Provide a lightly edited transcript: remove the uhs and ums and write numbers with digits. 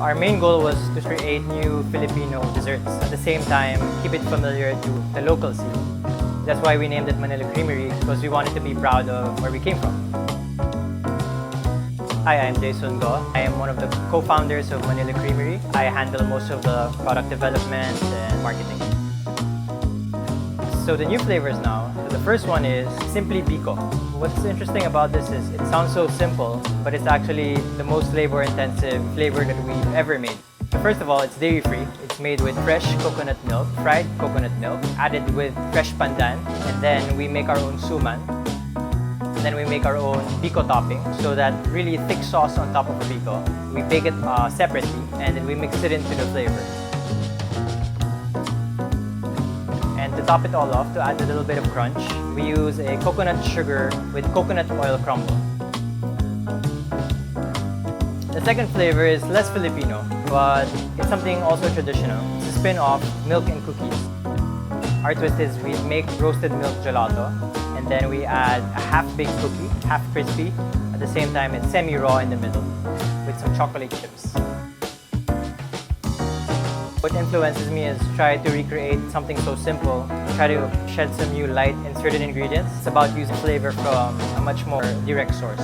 Our main goal was to create new Filipino desserts. At the same time, keep it familiar to the local scene. That's why we named it Manila Creamery, because we wanted to be proud of where we came from. Hi, I'm Jason Go. I am one of the co-founders of Manila Creamery. I handle most of the product development and marketing. So the new flavors now, the first one is Simply Biko. What's interesting about this is it sounds so simple, but it's actually the most labor-intensive flavor that we've ever made. First of all, it's dairy-free. It's made with fresh coconut milk, fried coconut milk, added with fresh pandan, and then we make our own suman. And then we make our own biko topping, so that really thick sauce on top of the biko. We bake it separately, and then we mix it into the flavor. And to top it all off, to add a little bit of crunch, we use a coconut sugar with coconut oil crumble. The second flavor is less Filipino, but it's something also traditional. It's a spin-off milk and cookies. Our twist is we make roasted milk gelato, and then we add a half-baked cookie, half crispy. At the same time, it's semi-raw in the middle with some chocolate chips. What influences me is try to recreate something so simple, try to shed some new light in certain ingredients. It's about using flavor from a much more direct source.